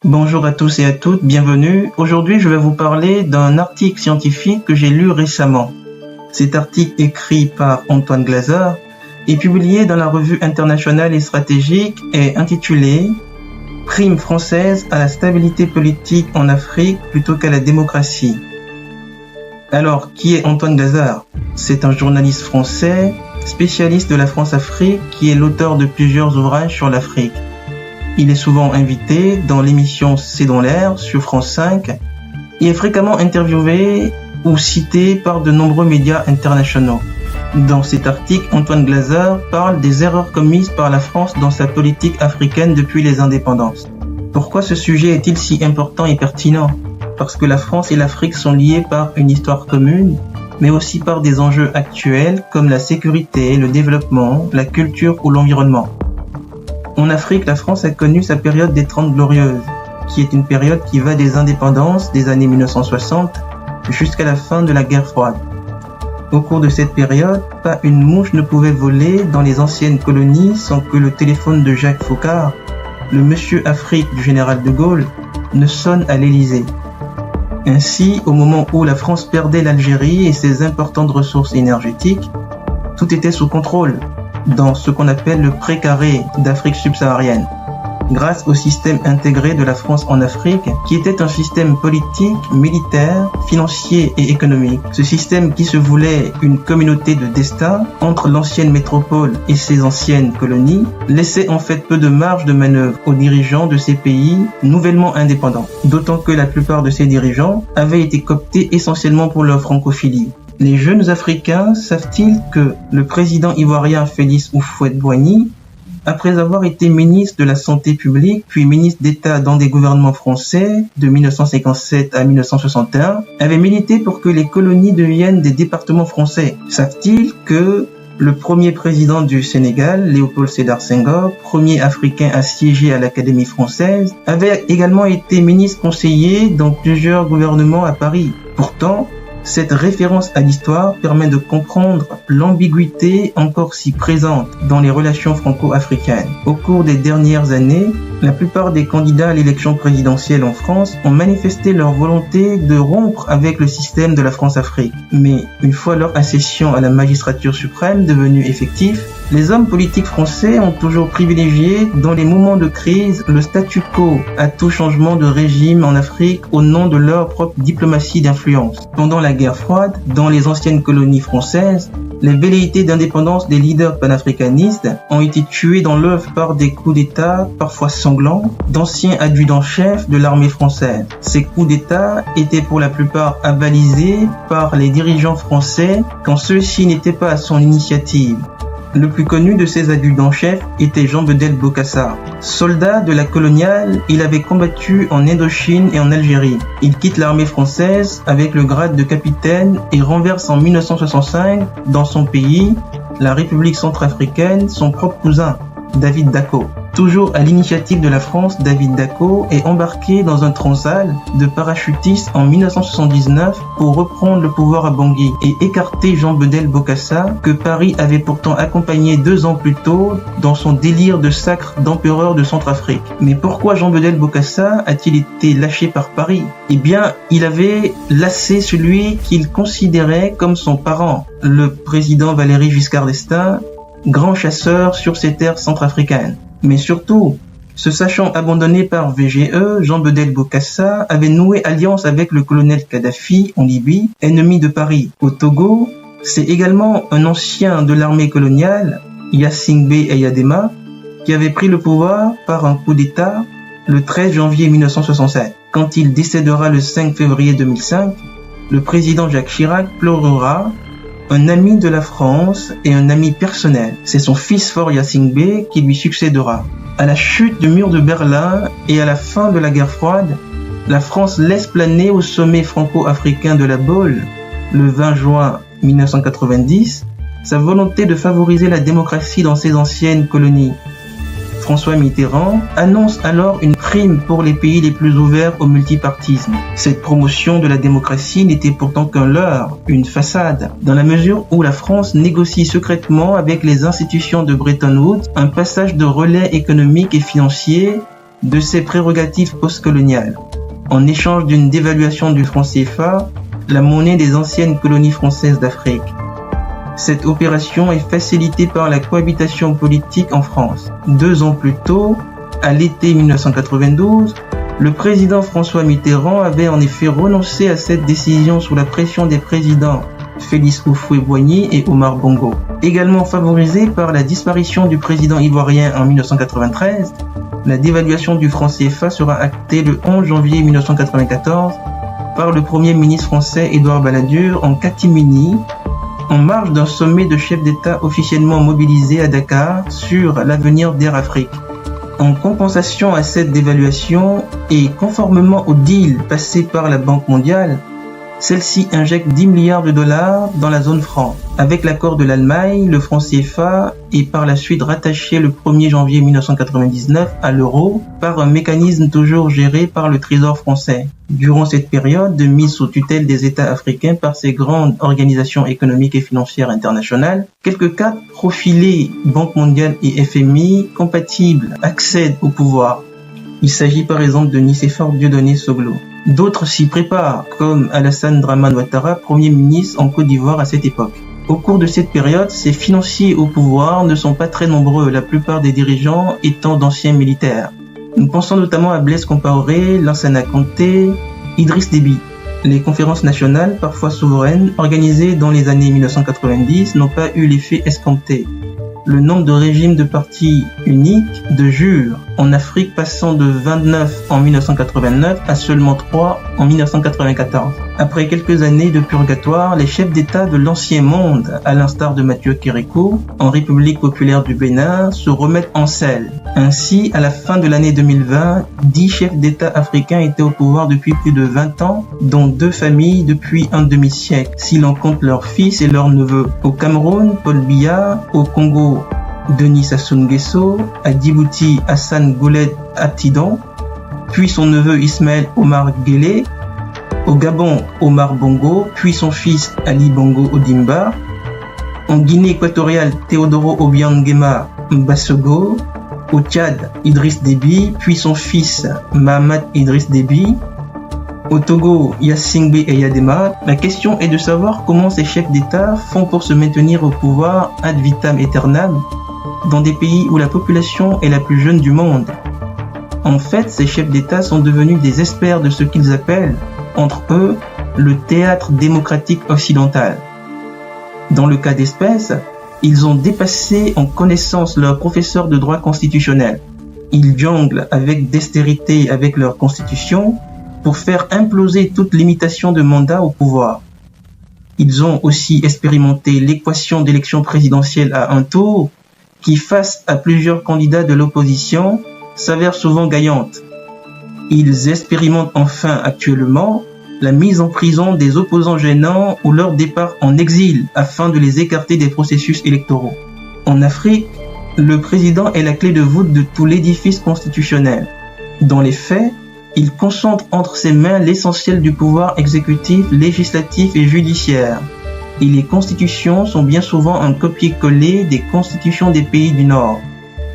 Bonjour à tous et à toutes, bienvenue. Aujourd'hui, je vais vous parler d'un article scientifique que j'ai lu récemment. Cet article écrit par Antoine Glaser est publié dans la revue internationale et stratégique et intitulé « Prime française à la stabilité politique en Afrique plutôt qu'à la démocratie ». Alors, qui est Antoine Glaser? C'est un journaliste français, spécialiste de la France-Afrique, qui est l'auteur de plusieurs ouvrages sur l'Afrique. Il est souvent invité dans l'émission C'est dans l'air sur France 5 et est fréquemment interviewé ou cité par de nombreux médias internationaux. Dans cet article, Antoine Glaser parle des erreurs commises par la France dans sa politique africaine depuis les indépendances. Pourquoi ce sujet est-il si important et pertinent? Parce que la France et l'Afrique sont liées par une histoire commune, mais aussi par des enjeux actuels comme la sécurité, le développement, la culture ou l'environnement. En Afrique, la France a connu sa période des 30 Glorieuses, qui est une période qui va des indépendances des années 1960 jusqu'à la fin de la guerre froide. Au cours de cette période, pas une mouche ne pouvait voler dans les anciennes colonies sans que le téléphone de Jacques Foccart, le Monsieur Afrique du général de Gaulle, ne sonne à l'Élysée. Ainsi, au moment où la France perdait l'Algérie et ses importantes ressources énergétiques, tout était sous contrôle dans ce qu'on appelle le précaré d'Afrique subsaharienne, grâce au système intégré de la France en Afrique, qui était un système politique, militaire, financier et économique. Ce système qui se voulait une communauté de destin entre l'ancienne métropole et ses anciennes colonies, laissait en fait peu de marge de manœuvre aux dirigeants de ces pays nouvellement indépendants, d'autant que la plupart de ces dirigeants avaient été cooptés essentiellement pour leur francophilie. Les jeunes Africains savent-ils que le président ivoirien Félix Houphouët-Boigny, après avoir été ministre de la Santé publique, puis ministre d'État dans des gouvernements français de 1957 à 1961, avait milité pour que les colonies deviennent des départements français? Savent-ils que le premier président du Sénégal, Léopold Sédar Senghor, premier Africain à siéger à l'Académie française, avait également été ministre conseiller dans plusieurs gouvernements à Paris? Pourtant, cette référence à l'histoire permet de comprendre l'ambiguïté encore si présente dans les relations franco-africaines. Au cours des dernières années, la plupart des candidats à l'élection présidentielle en France ont manifesté leur volonté de rompre avec le système de la France-Afrique. Mais une fois leur accession à la magistrature suprême devenue effective, les hommes politiques français ont toujours privilégié, dans les moments de crise, le statu quo à tout changement de régime en Afrique au nom de leur propre diplomatie d'influence. Pendant la guerre froide, dans les anciennes colonies françaises, les velléités d'indépendance des leaders panafricanistes ont été tuées dans l'œuf par des coups d'État parfois sanglants d'anciens adjudants-chefs de l'armée française. Ces coups d'État étaient pour la plupart avalisés par les dirigeants français quand ceux-ci n'étaient pas à son initiative. Le plus connu de ces adjudants-chefs était Jean Bedel Bokassa. Soldat de la coloniale, il avait combattu en Indochine et en Algérie. Il quitte l'armée française avec le grade de capitaine et renverse en 1965, dans son pays, la République centrafricaine, son propre cousin, David Dacko. Toujours à l'initiative de la France, David Dacko est embarqué dans un Transal de parachutistes en 1979 pour reprendre le pouvoir à Bangui et écarter Jean Bedel Bokassa, que Paris avait pourtant accompagné 2 ans plus tôt dans son délire de sacre d'empereur de Centrafrique. Mais pourquoi Jean Bedel Bokassa a-t-il été lâché par Paris? Eh bien, il avait lassé celui qu'il considérait comme son parent, le président Valéry Giscard d'Estaing, grand chasseur sur ces terres centrafricaines. Mais surtout, se sachant abandonné par VGE, Jean Bedel Bokassa avait noué alliance avec le colonel Kadhafi en Libye, ennemi de Paris. Au Togo, c'est également un ancien de l'armée coloniale, Yassingbe Eyadema, qui avait pris le pouvoir par un coup d'État le 13 janvier 1967. Quand il décédera le 5 février 2005, le président Jacques Chirac pleurera un ami de la France et un ami personnel. C'est son fils Faure Yassingbe qui lui succédera. À la chute du mur de Berlin et à la fin de la guerre froide, la France laisse planer au sommet franco-africain de la Baule, le 20 juin 1990, sa volonté de favoriser la démocratie dans ses anciennes colonies. François Mitterrand annonce alors une prime pour les pays les plus ouverts au multipartisme. Cette promotion de la démocratie n'était pourtant qu'un leurre, une façade, dans la mesure où la France négocie secrètement avec les institutions de Bretton Woods un passage de relais économique et financier de ses prérogatives postcoloniales. En échange d'une dévaluation du franc CFA, la monnaie des anciennes colonies françaises d'Afrique. Cette opération est facilitée par la cohabitation politique en France. 2 ans plus tôt, à l'été 1992, le président François Mitterrand avait en effet renoncé à cette décision sous la pression des présidents Félix Houphouët-Boigny et Omar Bongo. Également favorisé par la disparition du président ivoirien en 1993, la dévaluation du franc CFA sera actée le 11 janvier 1994 par le Premier ministre français Édouard Balladur en catimini, en marge d'un sommet de chefs d'État officiellement mobilisé à Dakar sur l'avenir d'Air Afrique. En compensation à cette dévaluation et conformément au deal passé par la Banque mondiale, celle-ci injecte 10 milliards de dollars dans la zone franc. Avec l'accord de l'Allemagne, le franc CFA est par la suite rattaché le 1er janvier 1999 à l'euro par un mécanisme toujours géré par le Trésor français. Durant cette période de mise sous tutelle des États africains par ces grandes organisations économiques et financières internationales, quelques cas profilés Banque mondiale et FMI compatibles accèdent au pouvoir. Il s'agit par exemple de Nicéphore Dieudonné Soglo. D'autres s'y préparent, comme Alassane Dramane Ouattara, Premier ministre en Côte d'Ivoire à cette époque. Au cours de cette période, ces financiers au pouvoir ne sont pas très nombreux, la plupart des dirigeants étant d'anciens militaires. Nous pensons notamment à Blaise Compaoré, Lansana Conté, Idriss Déby. Les conférences nationales, parfois souveraines, organisées dans les années 1990, n'ont pas eu l'effet escompté. Le nombre de régimes de partis uniques de jure en Afrique passant de 29 en 1989 à seulement 3 en 1994. Après quelques années de purgatoire, les chefs d'État de l'ancien monde, à l'instar de Mathieu Kérékou, en République populaire du Bénin, se remettent en selle. Ainsi, à la fin de l'année 2020, 10 chefs d'État africains étaient au pouvoir depuis plus de 20 ans, dont 2 familles depuis un demi-siècle, si l'on compte leurs fils et leurs neveux. Au Cameroun, Paul Biya, au Congo, Denis Sassou Nguesso, à Djibouti, Hassan Gouled Abtidon, puis son neveu Ismaël Omar Guelleh, au Gabon, Omar Bongo, puis son fils Ali Bongo Ondimba, en Guinée équatoriale, Teodoro Obiang Nguema Mbasogo, au Tchad, Idriss Déby, puis son fils Mahamat Idriss Déby, au Togo, Yassingbe Eyadema. La question est de savoir comment ces chefs d'État font pour se maintenir au pouvoir ad vitam aeternam dans des pays où la population est la plus jeune du monde. En fait, ces chefs d'État sont devenus des experts de ce qu'ils appellent, entre eux, le théâtre démocratique occidental. Dans le cas d'espèce, ils ont dépassé en connaissance leurs professeurs de droit constitutionnel. Ils jonglent avec dextérité avec leur constitution pour faire imploser toute limitation de mandat au pouvoir. Ils ont aussi expérimenté l'équation d'élection présidentielle à un tour qui, face à plusieurs candidats de l'opposition, s'avère souvent gagnante. Ils expérimentent enfin actuellement la mise en prison des opposants gênants ou leur départ en exil afin de les écarter des processus électoraux. En Afrique, le président est la clé de voûte de tout l'édifice constitutionnel. Dans les faits, il concentre entre ses mains l'essentiel du pouvoir exécutif, législatif et judiciaire. Et les constitutions sont bien souvent un copier-coller des constitutions des pays du Nord.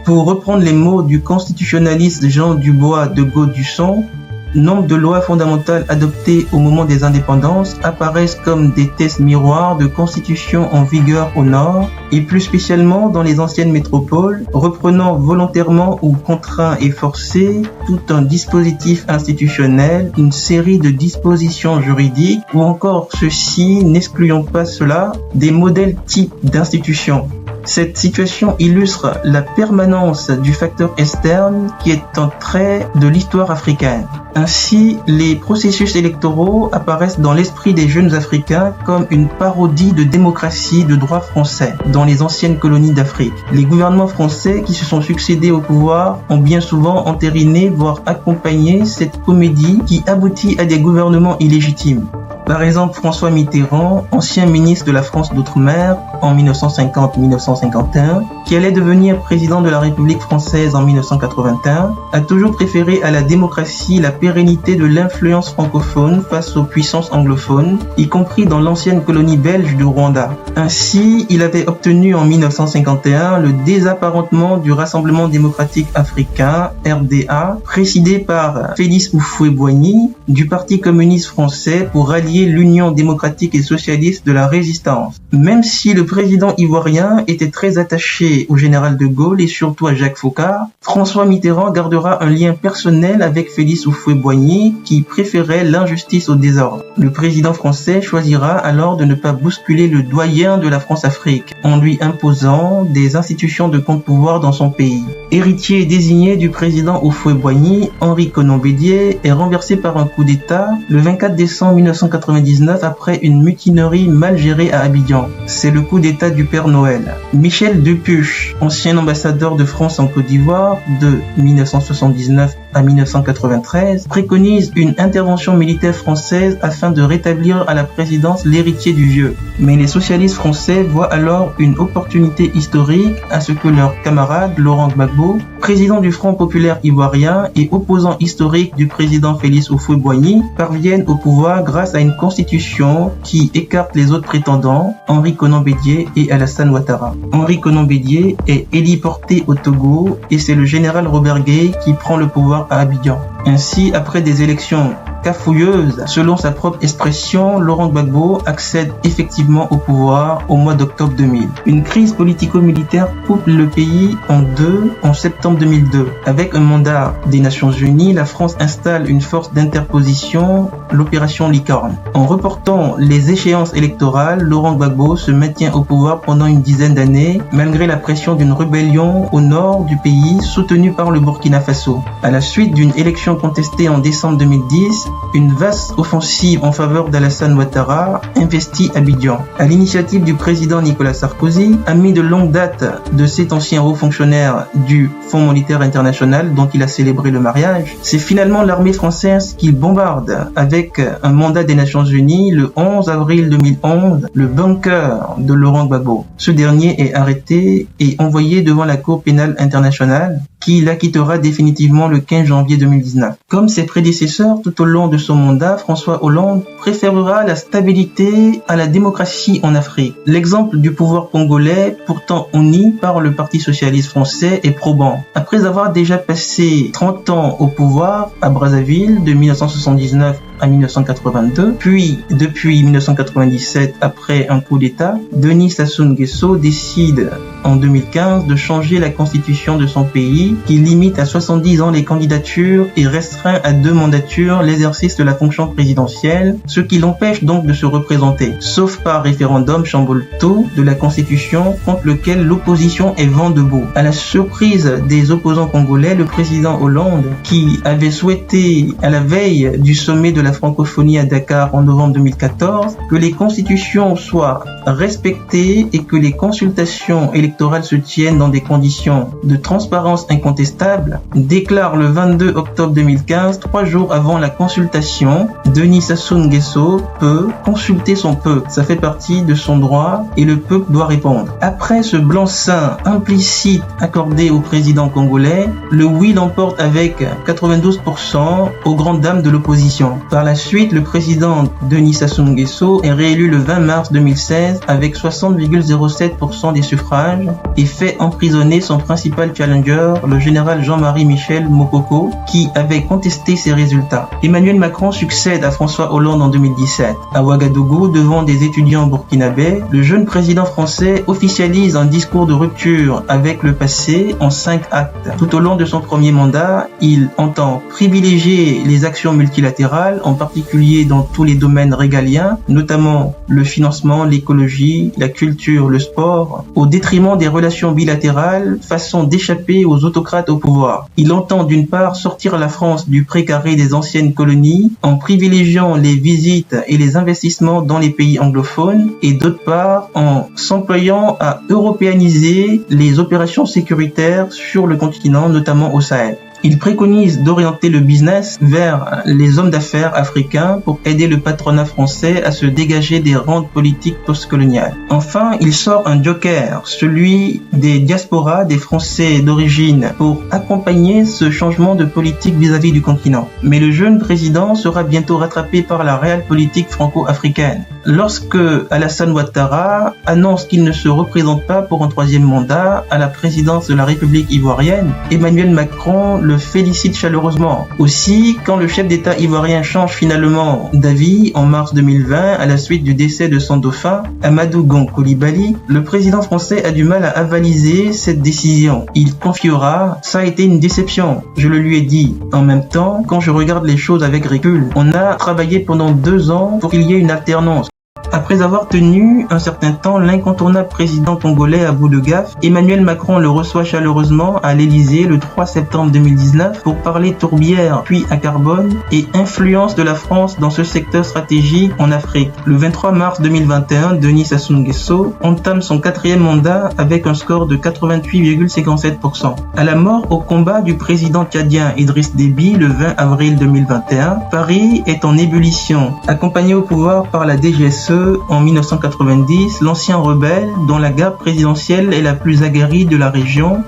Pour reprendre les mots du constitutionnaliste Jean Dubois de Gaudusson, nombre de lois fondamentales adoptées au moment des indépendances apparaissent comme des tests miroirs de constitutions en vigueur au Nord, et plus spécialement dans les anciennes métropoles, reprenant volontairement ou contraints et forcés tout un dispositif institutionnel, une série de dispositions juridiques, ou encore ceci, n'excluant pas cela, des modèles types d'institutions. Cette situation illustre la permanence du facteur externe qui est un trait de l'histoire africaine. Ainsi, les processus électoraux apparaissent dans l'esprit des jeunes Africains comme une parodie de démocratie de droit français dans les anciennes colonies d'Afrique. Les gouvernements français qui se sont succédés au pouvoir ont bien souvent entériné, voire accompagné cette comédie qui aboutit à des gouvernements illégitimes. Par exemple, François Mitterrand, ancien ministre de la France d'Outre-mer en 1950-1951, qui allait devenir président de la République française en 1981, a toujours préféré à la démocratie la pérennité de l'influence francophone face aux puissances anglophones, y compris dans l'ancienne colonie belge du Rwanda. Ainsi, il avait obtenu en 1951 le désapparentement du Rassemblement démocratique africain, RDA, présidé par Félix Houphouët-Boigny, du Parti communiste français pour rallier l'Union démocratique et socialiste de la résistance. Même si le président ivoirien était très attaché au général de Gaulle et surtout à Jacques Foccart, François Mitterrand gardera un lien personnel avec Félix Houphouët-Boigny qui préférait l'injustice au désordre. Le président français choisira alors de ne pas bousculer le doyen de la France-Afrique en lui imposant des institutions de contre-pouvoir dans son pays. Héritier désigné du président Houphouët-Boigny, Henri Konan-Bédié est renversé par un coup d'État le 24 décembre 1999 après une mutinerie mal gérée à Abidjan. C'est le coup d'État du Père Noël. Michel Dupuche, ancien ambassadeur de France en Côte d'Ivoire de 1979 à 1993, préconise une intervention militaire française afin de rétablir à la présidence l'héritier du vieux. Mais les socialistes français voient alors une opportunité historique à ce que leur camarade Laurent Gbagbo, président du Front populaire ivoirien et opposant historique du président Félix Houphouët-Boigny, parvienne au pouvoir grâce à une constitution qui écarte les autres prétendants, Henri Konan-Bédié et Alassane Ouattara. Henri Konan-Bédié est héliporté au Togo et c'est le général Robert Gueye qui prend le pouvoir à Abidjan. Ainsi, après des élections cafouilleuse, selon sa propre expression, Laurent Gbagbo accède effectivement au pouvoir au mois d'octobre 2000. Une crise politico-militaire coupe le pays en deux en septembre 2002. Avec un mandat des Nations Unies, la France installe une force d'interposition, l'opération Licorne. En reportant les échéances électorales, Laurent Gbagbo se maintient au pouvoir pendant une dizaine d'années, malgré la pression d'une rébellion au nord du pays soutenue par le Burkina Faso. À la suite d'une élection contestée en décembre 2010, une vaste offensive en faveur d'Alassane Ouattara investit Abidjan. À l'initiative du président Nicolas Sarkozy, ami de longue date de cet ancien haut fonctionnaire du Fonds monétaire international dont il a célébré le mariage, c'est finalement l'armée française qui bombarde avec un mandat des Nations Unies le 11 avril 2011 le bunker de Laurent Gbagbo. Ce dernier est arrêté et envoyé devant la Cour pénale internationale qui l'acquittera définitivement le 15 janvier 2019. Comme ses prédécesseurs tout au long de son mandat, François Hollande préférera la stabilité à la démocratie en Afrique. L'exemple du pouvoir congolais, pourtant uni par le Parti socialiste français, est probant. Après avoir déjà passé 30 ans au pouvoir à Brazzaville de 1979 à 1982, puis depuis 1997 après un coup d'État, Denis Sassou Nguesso décide en 2015 de changer la constitution de son pays qui limite à 70 ans les candidatures et restreint à 2 mandatures l'exercice de la fonction présidentielle, ce qui l'empêche donc de se représenter, sauf par référendum chamboule tout de la constitution contre lequel l'opposition est vent debout. À la surprise des opposants congolais, le président Hollande, qui avait souhaité à la veille du sommet de la francophonie à Dakar en novembre 2014 que les constitutions soient respectées et que les consultations électorales se tiennent dans des conditions de transparence incontestable, déclare le 22 octobre 2015, 3 jours avant la consultation, Denis Sassou Nguesso peut consulter son peuple. Ça fait partie de son droit et le peuple doit répondre. Après ce blanc-seing implicite accordé au président congolais, le oui l'emporte avec 92% aux grandes dames de l'opposition. Par la suite, le président Denis Sassou Nguesso est réélu le 20 mars 2016 avec 60,07% des suffrages et fait emprisonner son principal challenger, le général Jean-Marie Michel Mokoko, qui avait contesté ses résultats. Emmanuel Macron succède à François Hollande en 2017. À Ouagadougou, devant des étudiants burkinabés, le jeune président français officialise un discours de rupture avec le passé en 5 actes. Tout au long de son premier mandat, il entend privilégier les actions multilatérales, en particulier dans tous les domaines régaliens, notamment le financement, l'écologie, la culture, le sport, au détriment des relations bilatérales, façon d'échapper aux autocrates au pouvoir. Il entend d'une part sortir la France du précaré des anciennes colonies en privilégiant les visites et les investissements dans les pays anglophones et d'autre part en s'employant à européaniser les opérations sécuritaires sur le continent, notamment au Sahel. Il préconise d'orienter le business vers les hommes d'affaires africains pour aider le patronat français à se dégager des rentes politiques postcoloniales. Enfin, il sort un joker, celui des diasporas des Français d'origine, pour accompagner ce changement de politique vis-à-vis du continent. Mais le jeune président sera bientôt rattrapé par la réelle politique franco-africaine. Lorsque Alassane Ouattara annonce qu'il ne se représente pas pour un troisième mandat à la présidence de la République ivoirienne, Emmanuel Macron le félicite chaleureusement. Aussi, quand le chef d'État ivoirien change finalement d'avis en mars 2020 à la suite du décès de son dauphin, Amadou Gon Coulibaly, le président français a du mal à avaliser cette décision. Il confiera « Ça a été une déception, je le lui ai dit. En même temps, quand je regarde les choses avec recul, on a travaillé pendant 2 ans pour qu'il y ait une alternance. » Après avoir tenu un certain temps l'incontournable président congolais à bout de gaffe, Emmanuel Macron le reçoit chaleureusement à l'Elysée le 3 septembre 2019 pour parler tourbière puis à carbone et influence de la France dans ce secteur stratégique en Afrique. Le 23 mars 2021, Denis Sassou Nguesso entame son 4e mandat avec un score de 88,57%. À la mort au combat du président tchadien Idriss Déby le 20 avril 2021, Paris est en ébullition. Accompagné au pouvoir par la DGSE, en 1990, l'ancien rebelle, dont la garde présidentielle est la plus aguerrie de la région,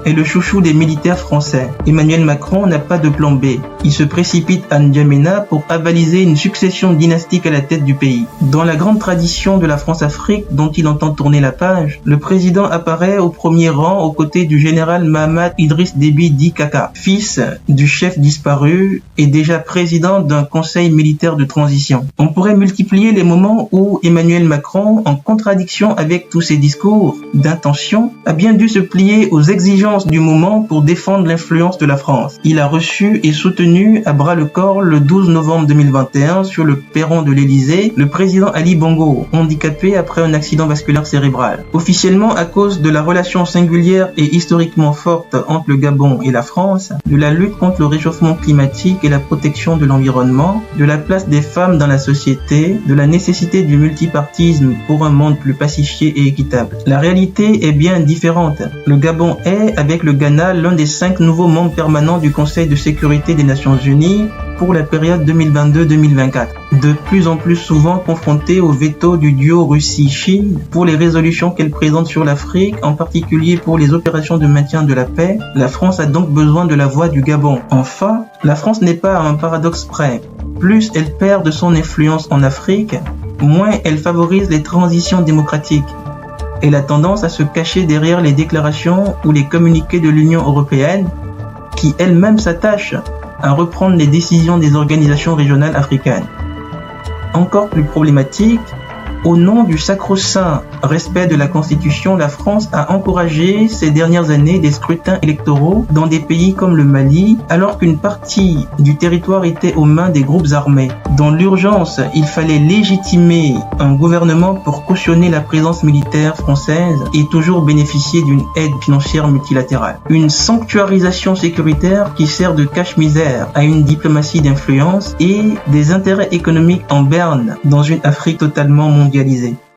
est le chouchou des militaires français. Emmanuel Macron n'a pas de plan B. Il se précipite à N'Djamena pour avaliser une succession dynastique à la tête du pays. Dans la grande tradition de la France-Afrique dont il entend tourner la page, le président apparaît au premier rang aux côtés du général Mahamat Idriss Déby dit Kaka, fils du chef disparu et déjà président d'un conseil militaire de transition. On pourrait multiplier les moments où Emmanuel Macron, en contradiction avec tous ses discours d'intention, a bien dû se plier aux exigences du moment pour défendre l'influence de la France. Il a reçu et soutenu à bras le corps le 12 novembre 2021 sur le perron de l'Elysée le président Ali Bongo, handicapé après un accident vasculaire cérébral. Officiellement à cause de la relation singulière et historiquement forte entre le Gabon et la France, de la lutte contre le réchauffement climatique et la protection de l'environnement, de la place des femmes dans la société, de la nécessité du multipartisme pour un monde plus pacifié et équitable. La réalité est bien différente. Le Gabon est, avec le Ghana, l'un des 5 nouveaux membres permanents du Conseil de sécurité des Nations Unies pour la période 2022-2024, de plus en plus souvent confronté au veto du duo Russie-Chine pour les résolutions qu'elle présente sur l'Afrique, en particulier pour les opérations de maintien de la paix. La France a donc besoin de la voix du Gabon. Enfin, la France n'est pas à un paradoxe près. Plus elle perd de son influence en Afrique, moins elle favorise les transitions démocratiques. Elle a tendance à se cacher derrière les déclarations ou les communiqués de l'Union européenne, qui elle-même s'attache à reprendre les décisions des organisations régionales africaines. Encore plus problématique, au nom du sacro-saint respect de la Constitution, la France a encouragé ces dernières années des scrutins électoraux dans des pays comme le Mali, alors qu'une partie du territoire était aux mains des groupes armés. Dans l'urgence, il fallait légitimer un gouvernement pour cautionner la présence militaire française et toujours bénéficier d'une aide financière multilatérale. Une sanctuarisation sécuritaire qui sert de cache-misère à une diplomatie d'influence et des intérêts économiques en berne dans une Afrique totalement mondialisée.